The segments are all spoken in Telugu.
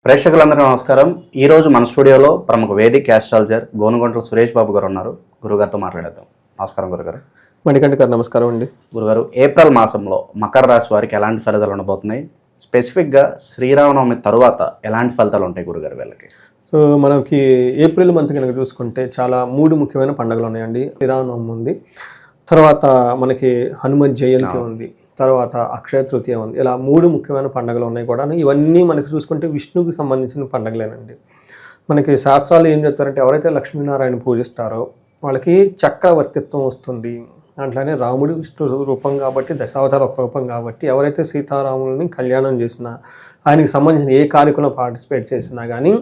ప్రేక్షకులందరికీ నమస్కారం. ఈరోజు మన స్టూడియోలో ప్రముఖ వేదిక ఆస్ట్రాలజర్ గోనుగొంట్ల సురేష్ బాబు గారు ఉన్నారు. గురుగారితో మాట్లాడేద్దాం. నమస్కారం గురుగారు. మణికంఠ గారు నమస్కారం అండి. గురుగారు, ఏప్రిల్ మాసంలో మకర రాశి వారికి ఎలాంటి ఫలితాలు ఉండబోతున్నాయి? స్పెసిఫిక్గా శ్రీరామనవమి తరువాత ఎలాంటి ఫలితాలు ఉంటాయి గురుగారు వీళ్ళకి? సో మనకి ఏప్రిల్ మంత్ కనుక చూసుకుంటే చాలా 3 ముఖ్యమైన పండుగలు ఉన్నాయండి. శ్రీరామనవమి ఉంది, తర్వాత మనకి హనుమత్ జయంతి ఉంది, తర్వాత అక్షయ తృతీయ ఉంది. ఇలా 3 ముఖ్యమైన పండుగలు ఉన్నాయి కూడా. ఇవన్నీ మనకి చూసుకుంటే విష్ణువుకి సంబంధించిన పండుగలేనండి. మనకి శాస్త్రాలు ఏం చెప్తారంటే ఎవరైతే లక్ష్మీనారాయణ పూజిస్తారో వాళ్ళకి చక్రవర్తిత్వం వస్తుంది. అట్లానే రాముడు విష్ణు రూపం కాబట్టి, దశావతార ఒక రూపం కాబట్టి ఎవరైతే సీతారాములని కళ్యాణం చేసినా, ఆయనకి సంబంధించిన ఏ కార్యక్రమంలో పార్టిసిపేట్ చేసినా కానీ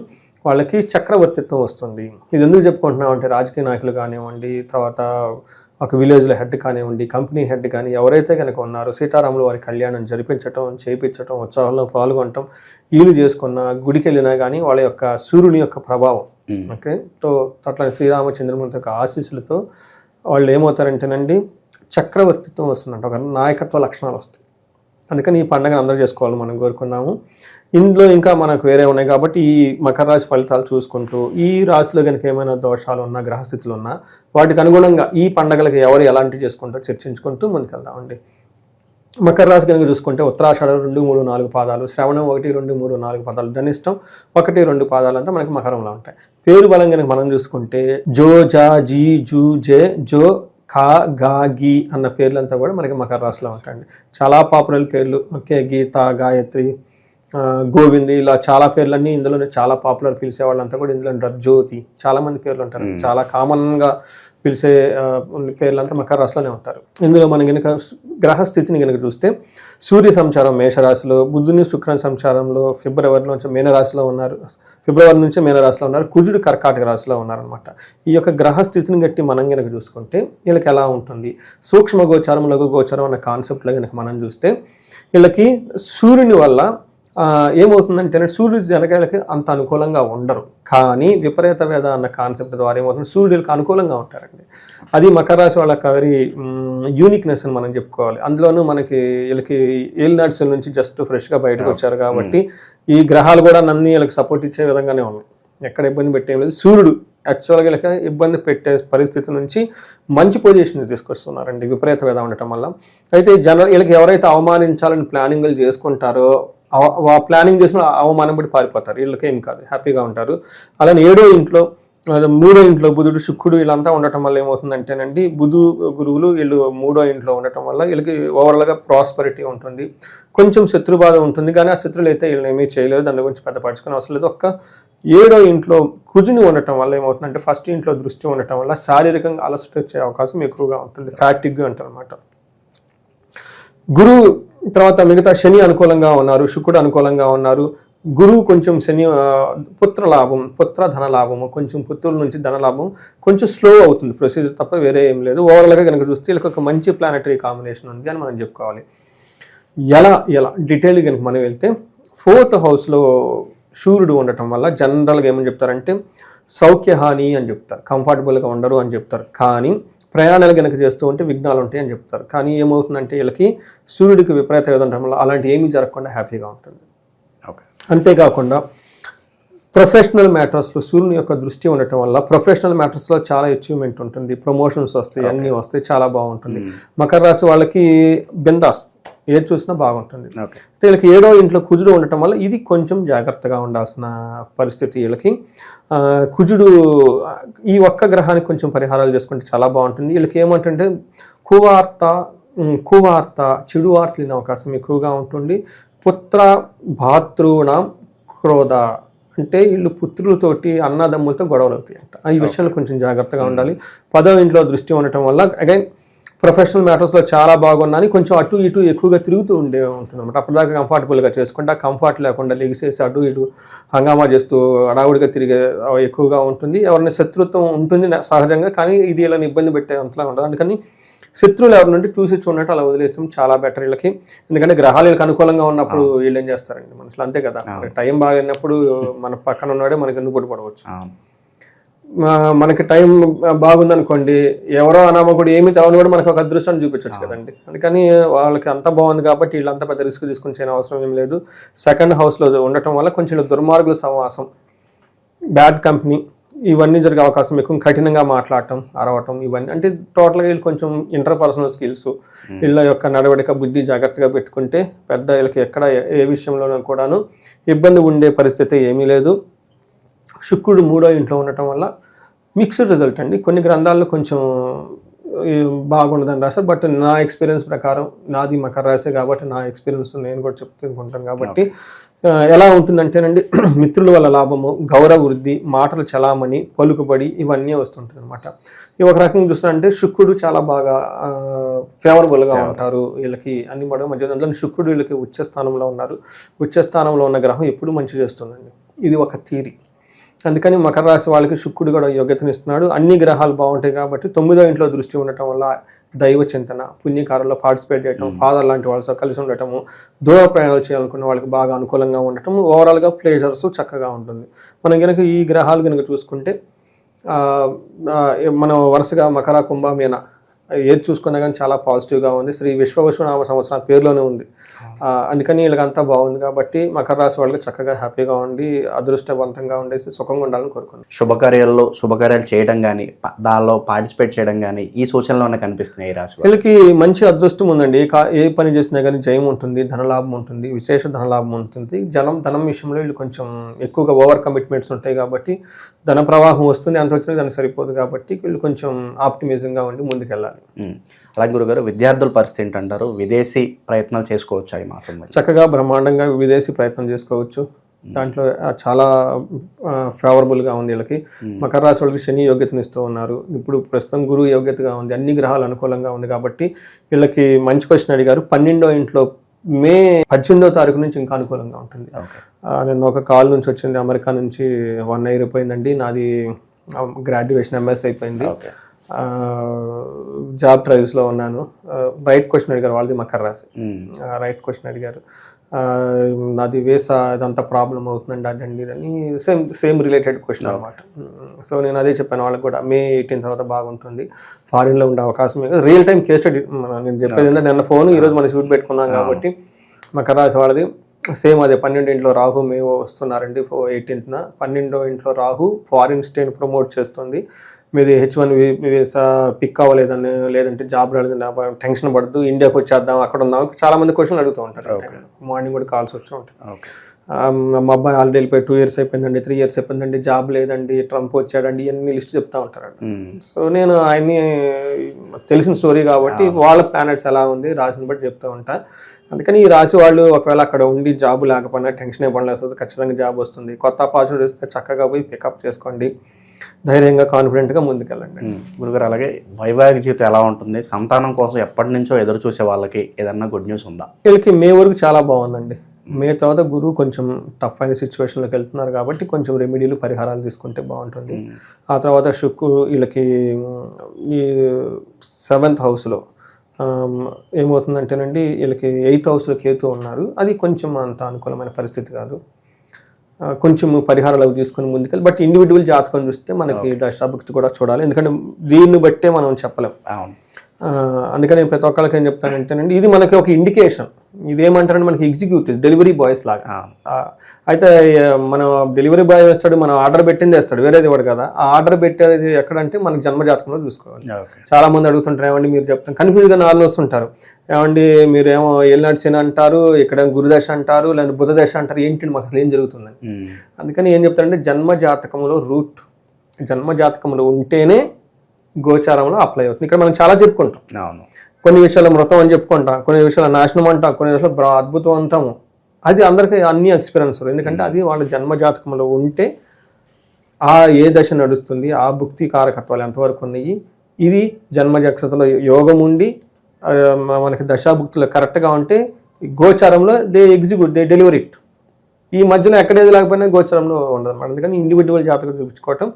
వాళ్ళకి చక్రవర్తిత్వం వస్తుంది. ఇది ఎందుకు చెప్పుకుంటున్నాం అంటే రాజకీయ నాయకులు కానివ్వండి, తర్వాత ఒక విలేజ్లో హెడ్ కానివ్వండి, కంపెనీ హెడ్ కానీ ఎవరైతే కనుక ఉన్నారో సీతారాములు వారి కళ్యాణం జరిపించటం, చేయించటం, ఉత్సవాల్లో పాల్గొనటం, వీళ్ళు చేసుకున్న గుడికి వెళ్ళినా కానీ వాళ్ళ యొక్క సూర్యుని యొక్క ప్రభావం ఓకే. సో అట్లా శ్రీరామచంద్రమూర్తి యొక్క ఆశీస్సులతో వాళ్ళు ఏమవుతారంటేనండి చక్రవర్తిత్వం వస్తుందంట, ఒక నాయకత్వ లక్షణాలు వస్తాయి. అందుకని ఈ పండుగను అందరూ చేసుకోవాలని మనం కోరుకున్నాము. ఇందులో ఇంకా మనకు వేరే ఉన్నాయి కాబట్టి ఈ మకర రాశి ఫలితాలు చూసుకుంటూ ఈ రాశిలో కనుక ఏమైనా దోషాలు ఉన్నా, గ్రహస్థితులు ఉన్నా వాటికి అనుగుణంగా ఈ పండుగలకు ఎవరు ఎలాంటివి చేసుకుంటారో చర్చించుకుంటూ ముందుకెళ్దామండి. మకర రాశి కనుక చూసుకుంటే ఉత్తరాషాఢ 2, 3, 4 పాదాలు, శ్రవణం 1, 2, 3, 4 పాదాలు, ధనిష్టం 1, 2 పాదాలు అంతా మనకి మకరంలో ఉంటాయి. పేరు బలం కనుక మనం చూసుకుంటే జో, జా, జీ, జూ, జే, జో, ఖా, గా, గీ అన్న పేర్లంతా కూడా మనకి మకర రాశిలో ఉంటాయండి. చాలా పాపులర్ పేర్లు. ఓకే, గీత, గాయత్రి, గోవింద్, ఇలా చాలా పేర్లన్నీ ఇందులోనే చాలా పాపులర్ పిలిచే వాళ్ళంతా కూడా ఇందులో ఉంటారు. జ్యోతి, చాలా మంది పేర్లు ఉంటారు. చాలా కామన్గా పిలిచే పేర్లంతా మకర రాశిలోనే ఉంటారు. ఇందులో మనం కనుక గ్రహస్థితిని కనుక చూస్తే సూర్య సంచారం మేషరాశిలో, బుధుని శుక్ర సంచారంలో ఫిబ్రవరి నుంచి మేనరాశిలో ఉన్నారు, కుజుడు కర్కాటక రాశిలో ఉన్నారనమాట. ఈ యొక్క గ్రహస్థితిని గట్టి మనం కనుక చూసుకుంటే వీళ్ళకి ఎలా ఉంటుంది, సూక్ష్మ గోచారం, లఘు గోచారం అన్న కాన్సెప్ట్లో కనుక మనం చూస్తే వీళ్ళకి సూర్యుని వల్ల ఏమవుతుందంటే సూర్యుడు జనకాలకి అంత అనుకూలంగా ఉండరు, కానీ విపరీత వేద అన్న కాన్సెప్ట్ ద్వారా ఏమవుతుంది సూర్యుడికి అనుకూలంగా ఉంటారండి. అది మకర రాశి వాళ్ళకి వెరీ యూనిక్నెస్ అని మనం చెప్పుకోవాలి. అందులోనూ మనకి వీళ్ళకి ఏలినాడ్స్ నుంచి జస్ట్ ఫ్రెష్గా బయటకు వచ్చారు కాబట్టి ఈ గ్రహాలు కూడా నన్ను వీళ్ళకి సపోర్ట్ ఇచ్చే విధంగానే ఉన్నాయి. ఎక్కడ ఇబ్బంది పెట్టేం లేదు. సూర్యుడు యాక్చువల్గా వీళ్ళకి ఇబ్బంది పెట్టే పరిస్థితి నుంచి మంచి పొజిషన్ తీసుకొస్తున్నారండి విపరీత వేద ఉండటం వల్ల. అయితే వీళ్ళకి ఎవరైతే అవమానించాలని ప్లానింగ్లు చేసుకుంటారో ఆ ప్లానింగ్ చేసిన అవమానం పడి పారిపోతారు. వీళ్ళకి ఏం కాదు, హ్యాపీగా ఉంటారు. అలానే 7వ ఇంట్లో, 3వ ఇంట్లో బుధుడు, శుక్రుడు వీళ్ళంతా ఉండటం వల్ల ఏమవుతుందంటేనండి బుధు గురువులు వీళ్ళు 3వ ఇంట్లో ఉండటం వల్ల వీళ్ళకి ఓవరాల్గా ప్రాస్పరిటీ ఉంటుంది. కొంచెం శత్రుబాధ ఉంటుంది, కానీ ఆ శత్రువులు అయితే వీళ్ళని ఏమీ చేయలేదు, దాని గురించి పెద్ద పడుచుకునే అవసరం లేదు. 7వ ఇంట్లో కుజుని ఉండటం వల్ల ఏమవుతుందంటే ఫస్ట్ ఇంట్లో దృష్టి ఉండటం వల్ల శారీరకంగా అలసట వచ్చే అవకాశం ఎక్కువగా ఉంటుంది. ఫ్యాటిగ్ అంటారు అనమాట. గురువు తర్వాత మిగతా శని అనుకూలంగా ఉన్నారు, శుక్రుడు అనుకూలంగా ఉన్నారు. గురువు కొంచెం శని పుత్ర లాభం, పుత్ర ధన లాభము, కొంచెం పుత్రుల నుంచి ధన లాభం కొంచెం స్లో అవుతుంది ప్రొసీజర్, తప్ప వేరే ఏం లేదు. ఓవరాల్గా కనుక చూస్తే వీళ్ళకి ఒక మంచి ప్లానటరీ కాంబినేషన్ ఉంది అని మనం చెప్పుకోవాలి. ఎలా డీటెయిల్ కనుక మనం వెళ్తే 4th హౌస్లో సూర్యుడు ఉండటం వల్ల జనరల్గా ఏమని చెప్తారంటే సౌఖ్యహాని అని చెప్తారు, కంఫర్టబుల్గా ఉండరు అని చెప్తారు. కానీ ప్రయాణాలు కనుక చేస్తూ ఉంటే విఘ్నాలు ఉంటాయి అని చెప్తారు. కానీ ఏమవుతుందంటే వీళ్ళకి సూర్యుడికి విపరీత వేద ఉండటం వల్ల అలాంటి ఏమీ జరగకుండా హ్యాపీగా ఉంటుంది. ఓకే. అంతేకాకుండా ప్రొఫెషనల్ మ్యాటర్స్లో సూర్యుని యొక్క దృష్టి ఉండటం వల్ల ప్రొఫెషనల్ మ్యాటర్స్లో చాలా అచీవ్మెంట్ ఉంటుంది, ప్రమోషన్స్ వస్తాయి, అన్నీ వస్తాయి, చాలా బాగుంటుంది. మకర రాశి వాళ్ళకి బిందాస్, ఏది చూసినా బాగుంటుంది. వీళ్ళకి 7వ ఇంట్లో కుజుడు ఉండటం వల్ల ఇది కొంచెం జాగ్రత్తగా ఉండాల్సిన పరిస్థితి వీళ్ళకి. కుజుడు ఈ ఒక్క గ్రహానికి కొంచెం పరిహారాలు చేసుకుంటే చాలా బాగుంటుంది. వీళ్ళకి ఏమంటుంటే కువార్త చెడు వార్తలు వినే అవకాశం ఎక్కువగా ఉంటుంది. పుత్ర భాతృణం క్రోధ అంటే వీళ్ళు పుత్రులతోటి అన్నదమ్ములతో గొడవలు అవుతాయి అంట. ఈ విషయంలో కొంచెం జాగ్రత్తగా ఉండాలి. 10వ ఇంట్లో దృష్టి ఉండటం వల్ల అగైన్ ప్రొఫెషనల్ మ్యాటర్స్లో చాలా బాగున్నాను, కొంచెం అటు ఇటు ఎక్కువగా తిరుగుతూ ఉంటుంది అనమాట. అప్పటిదాకా కంఫర్టబుల్గా చేసుకుంటే ఆ కంఫర్ట్ లేకుండా లెగిసేసి అటు ఇటు హంగామా చేస్తూ అడావుడిగా తిరిగే ఎక్కువగా ఉంటుంది. ఎవరైనా శత్రుత్వం ఉంటుంది సహజంగా, కానీ ఇది ఇలా ఇబ్బంది పెట్టే అంతలా ఉండదు. అందుకని శత్రువులు ఎవరి నుండి చూసి చూడటం అలా వదిలేస్తాం చాలా బెటర్ వీళ్ళకి. ఎందుకంటే గ్రహాలు వీళ్ళకి అనుకూలంగా ఉన్నప్పుడు వీళ్ళు ఏం చేస్తారండి, మనుషులు అంతే కదా, టైం బాగానప్పుడు మన పక్కన ఉన్నాడే మనకి ఎందుకు పడవచ్చు. మనకి టైం బాగుందనుకోండి, ఎవరో అనామకుడు ఏమి తెలవని కూడా మనకు ఒక అదృష్టాన్ని చూపించవచ్చు కదండి. అందుకని వాళ్ళకి అంత బాగుంది కాబట్టి వీళ్ళంతా పెద్ద రిస్క్ తీసుకుని చేయని అవసరం ఏం లేదు. సెకండ్ హౌస్లో ఉండటం వల్ల కొంచెం దుర్మార్గుల సమావాసం, బ్యాడ్ కంపెనీ ఇవన్నీ జరిగే అవకాశం ఎక్కువ. కఠినంగా మాట్లాడటం, అరవటం, ఇవన్నీ అంటే టోటల్గా వీళ్ళు కొంచెం ఇంటర్పర్సనల్ స్కిల్స్, వీళ్ళ యొక్క నడవడిక, బుద్ధి జాగ్రత్తగా పెట్టుకుంటే పెద్ద వీళ్ళకి ఎక్కడ ఏ విషయంలోనూ కూడాను ఇబ్బంది ఉండే పరిస్థితి ఏమీ లేదు. శుక్రుడు 3వ ఇంట్లో ఉండటం వల్ల మిక్స్డ్ రిజల్ట్ అండి. కొన్ని గ్రంథాల్లో కొంచెం బాగుండదని రాశారు, బట్ నా ఎక్స్పీరియన్స్ ప్రకారం, నాది మకర రాశి కాబట్టి నా ఎక్స్పీరియన్స్ నేను కూడా చెప్తుంటాను కాబట్టి ఎలా ఉంటుందంటేనండి, మిత్రుల వల్ల లాభము, గౌరవ వృద్ధి, మాటలు చలామణి, పలుకుబడి ఇవన్నీ వస్తుంటుంది అనమాట. ఈ ఒక రకంగా చూస్తారంటే శుక్రుడు చాలా బాగా ఫేవరబుల్గా ఉంటారు వీళ్ళకి అన్ని మధ్య. అందులో శుక్రుడు వీళ్ళకి ఉచ్చ స్థానంలో ఉన్నారు. ఉచ్చ స్థానంలో ఉన్న గ్రహం ఎప్పుడు మంచి చేస్తుందండి, ఇది ఒక థియరీ. అందుకని మకర రాశి వాళ్ళకి శుక్రుడు కూడా యోగ్యతనిస్తున్నాడు. అన్ని గ్రహాలు బాగుంటాయి కాబట్టి 9వ ఇంట్లో దృష్టి ఉండటం వల్ల దైవ చింతన, పుణ్యకారంలో పార్టిసిపేట్ చేయటం, ఫాదర్ లాంటి వాళ్ళతో కలిసి ఉండటము, దూర ప్రయాణాలు చేయాలనుకున్న వాళ్ళకి బాగా అనుకూలంగా ఉండటం, ఓవరాల్గా ప్లేజర్స్ చక్కగా ఉంటుంది. మనం కనుక ఈ గ్రహాలు కనుక చూసుకుంటే మనం వరుసగా మకర, కుంభ, మీన ఏది చూసుకున్నా కానీ చాలా పాజిటివ్గా ఉంది. శ్రీ విశ్వవసునామ సంవత్సరం పేరులోనే ఉంది. అందుకని వీళ్ళకంతా బాగుంది కాబట్టి మకర రాశి వాళ్ళకి చక్కగా హ్యాపీగా ఉండి అదృష్టవంతంగా ఉండేసి సుఖంగా ఉండాలని కోరుకున్నాను. శుభకార్యాలు చేయడం కానీ, దానిలో పార్టిసిపేట్ చేయడం కానీ ఈ సూచనలోనే కనిపిస్తున్నాయి. ఈ రాశి వీళ్ళకి మంచి అదృష్టం ఉందండి. ఏ పని చేసినా కానీ జయం ఉంటుంది, ధనలాభం ఉంటుంది, విశేష ధనలాభం ఉంటుంది. ధనం విషయంలో వీళ్ళు కొంచెం ఎక్కువగా ఓవర్ కమిట్మెంట్స్ ఉంటాయి కాబట్టి ధన ప్రవాహం వస్తుంది, అంత వచ్చినా దానికి సరిపోదు కాబట్టి వీళ్ళు కొంచెం ఆప్టిమిజంగా ఉండి ముందుకెళ్ళాలి. అలాగే గురుగారు, విద్యార్థుల పరిస్థితి ఏంటంటారు? విదేశీ ప్రయత్నాలు చేసుకోవచ్చు ఈ మాసంలో? చక్కగా బ్రహ్మాండంగా విదేశీ ప్రయత్నం చేసుకోవచ్చు. దాంట్లో చాలా ఫేవరబుల్గా ఉంది వీళ్ళకి. మకర రాశి వాళ్ళకి శని యోగ్యతనిస్తూ ఉన్నారు. ఇప్పుడు ప్రస్తుతం గురువు యోగ్యతగా ఉంది, అన్ని గ్రహాలు అనుకూలంగా ఉంది కాబట్టి వీళ్ళకి మంచి క్వశ్చన్ అడిగారు. 12వ ఇంట్లో మే 18వ తారీఖు నుంచి ఇంకా అనుకూలంగా ఉంటుంది. నేను ఒక కాల్ నుంచి వచ్చింది, అమెరికా నుంచి 1 year అయిపోయిందండి. నాది గ్రాడ్యుయేషన్ MS అయిపోయింది. జాబ్ ట్రయల్స్లో ఉన్నాను. రైట్ క్వశ్చన్ అడిగారు, వాళ్ళది మకర రాశి. రైట్ క్వశ్చన్ అడిగారు, నాది వేసా ఇదంతా ప్రాబ్లం అవుతుందండి అదండి అని సేమ్ రిలేటెడ్ క్వశ్చన్ అనమాట. సో నేను అదే చెప్పాను వాళ్ళకి కూడా, May 18 తర్వాత బాగుంటుంది, ఫారిన్లో ఉండే అవకాశం. రియల్ టైం కేస్ స్టడీ నేను చెప్పేది ఏంటంటే, నిన్న ఫోన్ ఈరోజు మనం షూట్ పెట్టుకున్నాం కాబట్టి మకర రాశి వాళ్ళది సేమ్ అదే. 12వ ఇంట్లో రాహు మే వస్తున్నారండి 18న. 12వ ఇంట్లో రాహు ఫారిన్ స్టేని ప్రమోట్ చేస్తుంది. మీది H1 వీసా పిక్ అవ్వలేదని, లేదంటే జాబ్ రాలేదని టెన్షన్ పడద్దు, ఇండియాకి వచ్చేద్దాం, అక్కడ ఉందాం, చాలా మంది క్వశ్చన్లు అడుగుతూ ఉంటారు. మార్నింగ్ కూడా కాల్స్ వస్తూ ఉంటాయి. మా అబ్బాయి ఆల్రెడీ వెళ్ళిపోయి 2 years అయిపోయిందండి, 3 years అయిపోయిందండి, జాబ్ లేదండి, ట్రంప్ వచ్చాడండి, ఇవన్నీ లిస్ట్ చెప్తా ఉంటారు. సో నేను ఆయన్ని తెలిసిన స్టోరీ కాబట్టి వాళ్ళ ప్లానెట్స్ ఎలా ఉంది రాసిని బట్టి చెప్తూ ఉంటా. అందుకని ఈ రాశి వాళ్ళు ఒకవేళ అక్కడ ఉండి జాబ్ లేకపోయినా టెన్షన్ ఇవ్వడం వస్తుంది, ఖచ్చితంగా జాబ్ వస్తుంది. కొత్త ఆపర్చునిటీ వస్తే చక్కగా పోయి పికప్ చేసుకోండి, ధైర్యంగా కాన్ఫిడెంట్గా ముందుకెళ్ళండి. గురుగారు, అలాగే వైవాహిక జీవితం ఎలా ఉంటుంది? సంతానం కోసం ఎప్పటి నుంచో ఎదురు చూసే వాళ్ళకి ఏదన్నా గుడ్ న్యూస్ ఉందా? వీళ్ళకి మే వరకు చాలా బాగుందండి. మే తర్వాత గురువు కొంచెం టఫ్ అయిన సిచ్యువేషన్లోకి వెళ్తున్నారు కాబట్టి కొంచెం రెమెడీలు, పరిహారాలు తీసుకుంటే బాగుంటుంది. ఆ తర్వాత శుక్రుడు వీళ్ళకి ఈ 7th హౌస్లో ఏమవుతుందంటేనండి, వీళ్ళకి 8th హౌస్లో కేతు ఉన్నారు. అది కొంచెం అంత అనుకూలమైన పరిస్థితి కాదు. కొంచెం పరిహారాలు అవి తీసుకొని ముందుకెళ్ళి, బట్ ఇండివిజువల్ జాతకం చూస్తే మనకి దశాభుక్తి కూడా చూడాలి, ఎందుకంటే దీన్ని బట్టే మనం చెప్పలేం. అందుకని నేను ప్రతి ఒక్కరికి ఏం చెప్తానంటేనండి, ఇది మనకి ఒక ఇండికేషన్. ఇదేమంటారంటే మనకి ఎగ్జిక్యూటివ్స్, డెలివరీ బాయ్స్ లాగా. అయితే మనం డెలివరీ బాయ్ వేస్తాడు, మనం ఆర్డర్ పెట్టింది వేస్తాడు, వేరేది ఇవ్వడు కదా. ఆ ఆర్డర్ పెట్టేది ఎక్కడంటే మనకి జన్మజాతకంలో చూసుకోవాలి. చాలా మంది అడుగుతుంటారు, ఏమండి మీరు చెప్తాను కన్ఫ్యూజ్గా నాలుగు వస్తుంటారు, ఏమండి మీరేమో ఏలినాటి శని అంటారు, ఇక్కడ గురుదశ అంటారు, లేదా బుధదశ అంటారు, ఏంటి మాకు అసలు ఏం జరుగుతుందని. అందుకని ఏం చెప్తారంటే జన్మజాతకంలో రూట్, జన్మజాతకంలో ఉంటేనే గోచారంలో అప్లై అవుతుంది. ఇక్కడ మనం చాలా చెప్పుకుంటాం, కొన్ని విషయాలు మృతం అని చెప్పుకుంటాం, కొన్ని విషయాలు నాశనం అంటాం, కొన్ని విషయాలు అద్భుతం అంటాము. అది అందరికీ అన్ని ఎక్స్పీరియన్స్, ఎందుకంటే అది వాళ్ళ జన్మజాతకంలో ఉంటే ఆ ఏ దశ నడుస్తుంది, ఆ భుక్తి కారకత్వాలు ఎంతవరకు ఉన్నాయి, ఇది జన్మజాతకంలో యోగం ఉండి మనకి దశాభుక్తులు కరెక్ట్గా ఉంటే గోచారంలో they execute, they deliver it. ఈ మధ్యలో ఎక్కడేది లేకపోయినా గోచారంలో ఉండదు అన్నమాట. అందుకని ఇండివిజువల్ జాతకం చూపించుకోవటం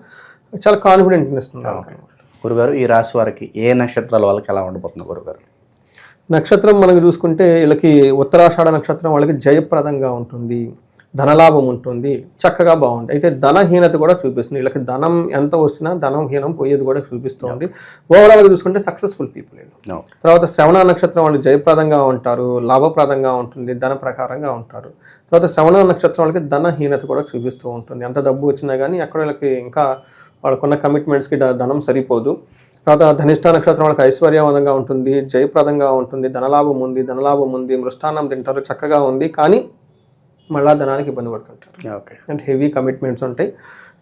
చాలా కాన్ఫిడెంట్ ఇస్తుంది. గురుగారు, ఈ రాశి వారికి ఏ నక్షత్రాల వాళ్ళకి ఎలా ఉండబోతుంది గురుగారు? నక్షత్రం మనం చూసుకుంటే వీళ్ళకి ఉత్తరాషాఢ నక్షత్రం వాళ్ళకి జయప్రదంగా ఉంటుంది. ధనలాభం ఉంటుంది, చక్కగా బాగుంది. అయితే ధనహీనత కూడా చూపిస్తుంది. వీళ్ళకి ధనం ఎంత వచ్చినా ధనం పోయేది కూడా చూపిస్తుంది. ఓవరాల్గా చూసుకుంటే సక్సెస్ఫుల్ పీపుల్ వీళ్ళు. తర్వాత శ్రవణ నక్షత్రం వాళ్ళు జయప్రదంగా ఉంటారు, లాభప్రదంగా ఉంటుంది, ధన ప్రకారంగా ఉంటారు. తర్వాత శ్రవణ నక్షత్రం వాళ్ళకి ధనహీనత కూడా చూపిస్తూ ఉంటుంది. ఎంత డబ్బు వచ్చినా కానీ అక్కడ వీళ్ళకి ఇంకా వాళ్ళకున్న కమిట్మెంట్స్కి ధనం సరిపోదు. తర్వాత ధనిష్ట నక్షత్రం వాళ్ళకి ఐశ్వర్యవంతంగా ఉంటుంది, జయప్రదంగా ఉంటుంది, ధనలాభం ఉంది, మృష్టాన్నం తింటారు, చక్కగా ఉంది. కానీ మళ్ళా ధనానికి ఇబ్బంది పడుతుంటారు. అంటే హెవీ కమిట్మెంట్స్ ఉంటాయి.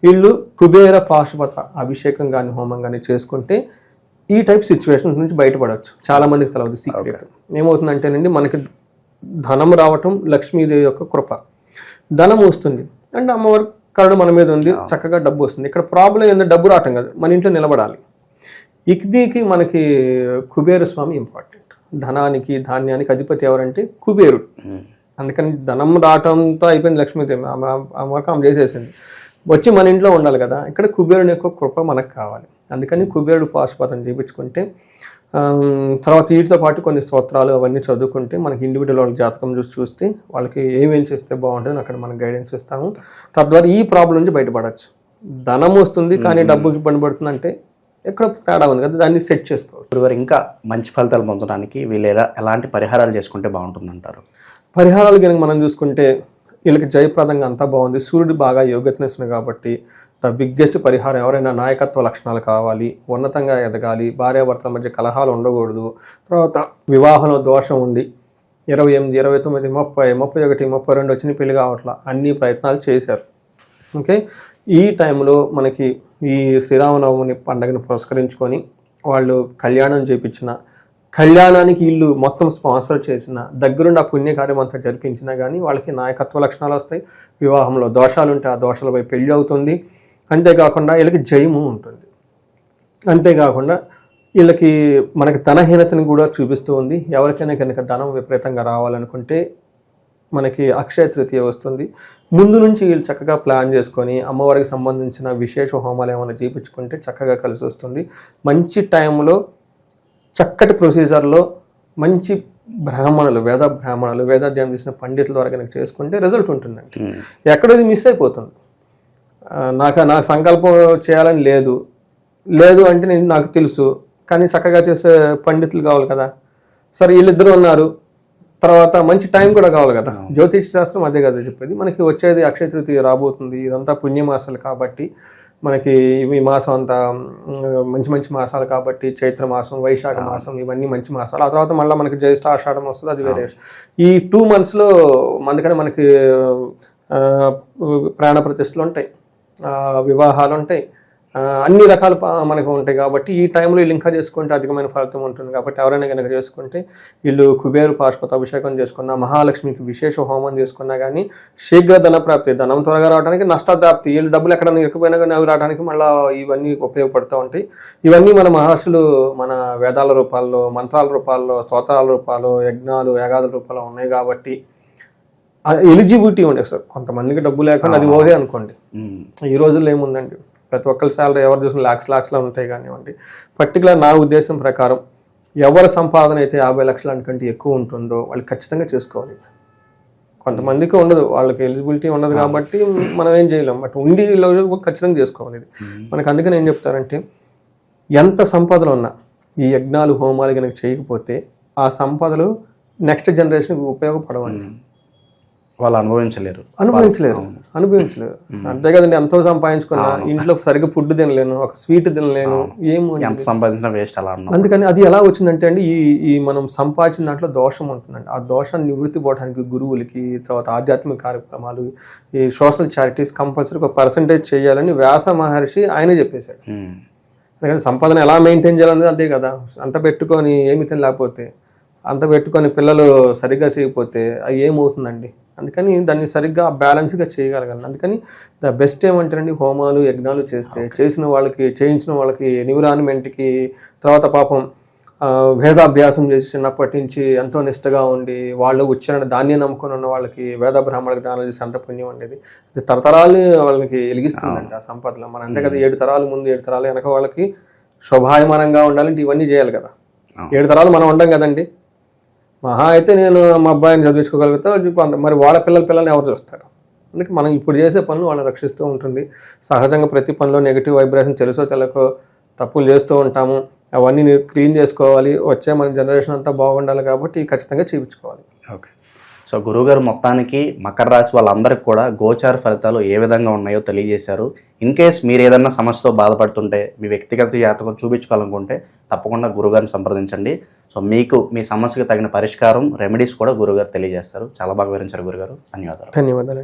వీళ్ళు కుబేర పాశుపత అభిషేకం కానీ హోమం కానీ చేసుకుంటే ఈ టైప్ సిచ్యువేషన్స్ నుంచి బయటపడవచ్చు. చాలా మందికి తెలియదు సీక్రెట్. ఏమవుతుందంటేనండి, మనకి ధనం రావటం లక్ష్మీదేవి యొక్క కృప, ధనం వస్తుంది అంటే అమ్మవారి కరుణ మన మీద ఉంది, చక్కగా డబ్బు వస్తుంది. ఇక్కడ ప్రాబ్లం ఏంటంటే డబ్బు రావటం కాదు, మన ఇంట్లో నిలబడాలి. ఇక్దీకి మనకి కుబేర స్వామి ఇంపార్టెంట్. ధనానికి ధాన్యానికి అధిపతి ఎవరంటే కుబేరుడు. అందుకని ధనం రావటంతో అయిపోయింది, లక్ష్మీదేవి అమ్మవారికి ఆమె చేసేసింది, వచ్చి మన ఇంట్లో ఉండాలి కదా. ఇక్కడ కుబేరుని యొక్క కృప మనకు కావాలి. అందుకని కుబేరుడు పాశుపతం చేయించుకుంటే, తర్వాత వీటితో పాటు కొన్ని స్తోత్రాలు అవన్నీ చదువుకుంటే మనకి ఇండివిజువల్ వాళ్ళకి జాతకం చూస్తే వాళ్ళకి ఏమేం చేస్తే బాగుంటుంది అక్కడ మనం గైడెన్స్ ఇస్తాము. తద్వారా ఈ ప్రాబ్లం నుంచి బయటపడవచ్చు. ధనం వస్తుంది కానీ డబ్బుకి ఇబ్బంది పడుతుంది అంటే ఎక్కడ తేడా ఉంది కదా, దాన్ని సెట్ చేసుకోవచ్చు. ఇప్పుడు ఇంకా మంచి ఫలితాలు పొందడానికి వీళ్ళు ఎలాంటి పరిహారాలు చేసుకుంటే బాగుంటుందంటారు? పరిహారాలు కనుక మనం చూసుకుంటే వీళ్ళకి జయప్రదంగా అంతా బాగుంది. సూర్యుడు బాగా యోగ్యతనిస్తుంది కాబట్టి ద బిగ్గెస్ట్ పరిహారం, ఎవరైనా నాయకత్వ లక్షణాలు కావాలి, ఉన్నతంగా ఎదగాలి, భార్యాభర్తల మధ్య కలహాలు ఉండకూడదు, తర్వాత వివాహంలో దోషం ఉంది, 28, 29, 30, 31, 32 వచ్చిన పెళ్లి కావట్లా, అన్ని ప్రయత్నాలు చేశారు. ఓకే, ఈ టైంలో మనకి ఈ శ్రీరామనవమి పండుగను పురస్కరించుకొని వాళ్ళు కళ్యాణం చేయించిన, కళ్యాణానికి వీళ్ళు మొత్తం స్పాన్సర్ చేసిన, దగ్గరుండి ఆ పుణ్యకార్యం అంతా జరిపించినా కానీ వాళ్ళకి నాయకత్వ లక్షణాలు వస్తాయి. వివాహంలో దోషాలు ఉంటే ఆ దోషాలపై పెళ్ళి అవుతుంది. అంతేకాకుండా వీళ్ళకి జయము ఉంటుంది. అంతేకాకుండా వీళ్ళకి మనకి ధనహీనతని కూడా చూపిస్తూ ఉంది. ఎవరికైనా కనుక ధనం విపరీతంగా రావాలనుకుంటే మనకి అక్షయ తృతీయ వస్తుంది. ముందు నుంచి వీళ్ళు చక్కగా ప్లాన్ చేసుకొని అమ్మవారికి సంబంధించిన విశేష హోమాలు ఏమైనా చేయించుకుంటే చక్కగా కలిసి వస్తుంది. మంచి టైంలో చక్కటి ప్రొసీజర్లో మంచి బ్రాహ్మణులు, వేదాధ్యానం చేసిన పండితుల ద్వారా కనుక చేసుకుంటే రిజల్ట్ ఉంటుందండి. ఎక్కడది మిస్ అయిపోతుంది. నాకు సంకల్పం చేయాలని లేదు అంటే నాకు తెలుసు, కానీ చక్కగా చేసే పండితులు కావాలి కదా. సరే వీళ్ళిద్దరూ ఉన్నారు, తర్వాత మంచి టైం కూడా కావాలి కదా. జ్యోతిష్ శాస్త్రం అదే కదా చెప్పేది. మనకి వచ్చేది అక్షయ తృతీయ రాబోతుంది. ఇదంతా పుణ్యమాసాలు కాబట్టి మనకి ఈ మాసం అంతా మంచి మాసాలు కాబట్టి చైత్ర మాసం, వైశాఖ మాసం ఇవన్నీ మంచి మాసాలు. ఆ తర్వాత మళ్ళీ మనకి జ్యేష్ఠ ఆషాఢం వస్తుంది, అది వేరే. ఈ 2 monthsలో అందుకని మనకి ప్రాణ ప్రతిష్టలు ఉంటాయి, వివాహాలు ఉంటాయి, అన్ని రకాలు మనకు ఉంటాయి. కాబట్టి ఈ టైంలో వీళ్ళు ఇంకా చేసుకుంటే అధికమైన ఫలితం ఉంటుంది. కాబట్టి ఎవరైనా కనుక చేసుకుంటే వీళ్ళు కుబేరు పాశుపత అభిషేకం చేసుకున్నా, మహాలక్ష్మికి విశేష హోమం చేసుకున్నా కానీ శీఘ్ర ధన ప్రాప్తి, ధనం త్వరగా రావడానికి, నష్టప్రాప్తి, వీళ్ళు డబ్బులు ఎక్కడ ఇరుక్కుపోయినా కానీ అవి రావడానికి మళ్ళీ ఇవన్నీ ఉపయోగపడుతూ ఉంటాయి. ఇవన్నీ మన మహర్షులు మన వేదాల రూపాల్లో, మంత్రాల రూపాల్లో, స్తోత్రాల రూపాల్లో, యజ్ఞాలు, యాగాదుల రూపాల్లో ఉన్నాయి. కాబట్టి ఎలిజిబిలిటీ ఉండే సార్. కొంతమందికి డబ్బు లేకుండా అది ఓకే అనుకోండి. ఈ రోజుల్లో ఏముందండి, ప్రతి ఒక్కరి శాలరీ ఎవరు చూసిన లాక్స్లో ఉంటాయి కానివ్వండి. పర్టికులర్ నా ఉద్దేశం ప్రకారం ఎవరి సంపాదన అయితే 50 లక్షల కంటే ఎక్కువ ఉంటుందో వాళ్ళు ఖచ్చితంగా చేసుకోవాలి. కొంతమందికి ఉండదు, వాళ్ళకి ఎలిజిబిలిటీ ఉండదు కాబట్టి మనం ఏం చేయలేం. బట్ ఉండి ఖచ్చితంగా చేసుకోవాలి. మనకు అందుకని ఏం చెప్తారంటే, ఎంత సంపదలు ఉన్నా ఈ యజ్ఞాలు హోమాలు కనుక చేయకపోతే ఆ సంపదలు నెక్స్ట్ జనరేషన్కి ఉపయోగపడవండి. వాళ్ళు అనుభవించలేరు. అంతే కదండి. ఎంతో సంపాదించుకున్నా ఇంట్లో సరిగ్గా ఫుడ్ తినలేను, ఒక స్వీట్ తినలేను, ఎంత సంపాదించిన వేస్ట్ అలా. అందుకని అది ఎలా వచ్చిందంటే అండి, ఈ మనం సంపాదించిన దాంట్లో దోషం ఉంటుందండి. ఆ దోషాన్ని నివృత్తి పోవడానికి గురువులకి, తర్వాత ఆధ్యాత్మిక కార్యక్రమాలు, ఈ సోషల్ చారిటీస్ కంపల్సరీ ఒక పర్సంటేజ్ చేయాలని వ్యాస మహర్షి ఆయనే చెప్పేశాడు. అందుకని సంపాదన ఎలా మెయింటైన్ చేయాలనేది అదే కదా. అంత పెట్టుకొని ఏమి తినలేకపోతే, అంత పెట్టుకొని పిల్లలు సరిగ్గా చేయకపోతే అది ఏమవుతుందండి. అందుకని దాన్ని సరిగ్గా బ్యాలెన్స్గా చేయగలగాలి. అందుకని ద బెస్ట్ ఏమంటారండి, హోమాలు యజ్ఞాలు చేసిన వాళ్ళకి, చేయించిన వాళ్ళకి, ఎన్విరాన్మెంట్కి, తర్వాత పాపం వేదాభ్యాసం చేసి చిన్నప్పటి నుంచి ఎంతో నిష్టగా ఉండి వాళ్ళు ఉచ్చారణ దాన్ని నమ్ముకొని ఉన్న వాళ్ళకి, వేద బ్రాహ్మణులకు దానాలు చేసి అంత పుణ్యం ఉండేది. అది తరతరాలని వాళ్ళకి వెలిగిస్తుందండి ఆ సంపదలో. మన అంతే కదా, 7 తరాలు ముందు 7 తరాలు వెనక వాళ్ళకి శోభాయమానంగా ఉండాలంటే ఇవన్నీ చేయాలి కదా. 7 తరాలు మనం ఉండం కదండి. మహా అయితే నేను మా అబ్బాయిని చదివించుకోగలుగుతా, మరి వాళ్ళ పిల్లల్ని ఎవరు చూస్తారు? అందుకే మనం ఇప్పుడు చేసే పనులు వాళ్ళని రక్షిస్తూ ఉంటుంది. సహజంగా ప్రతి పనిలో నెగిటివ్ వైబ్రేషన్ తెలుసో తెలకో తప్పులు చేస్తూ ఉంటాము. అవన్నీ క్లీన్ చేసుకోవాలి, వచ్చే మన జనరేషన్ అంతా బాగుండాలి కాబట్టి ఖచ్చితంగా చేయించుకోవాలి. ఓకే. సో గురువుగారు మొత్తానికి మకర రాశి వాళ్ళందరికీ కూడా గోచార ఫలితాలు ఏ విధంగా ఉన్నాయో తెలియజేశారు. ఇన్ కేస్ మీరు ఏదన్నా సమస్యతో బాధపడుతుంటే, మీ వ్యక్తిగత జాతకం చూపించుకోవాలనుకుంటే తప్పకుండా గురువుగారిని సంప్రదించండి. సో మీకు మీ సమస్యకు తగిన పరిష్కారం, రెమెడీస్ కూడా గురువుగారు తెలియజేస్తారు. చాలా బాగా వివరించారు గురుగారు. ధన్యవాదాలు. ధన్యవాదాలు.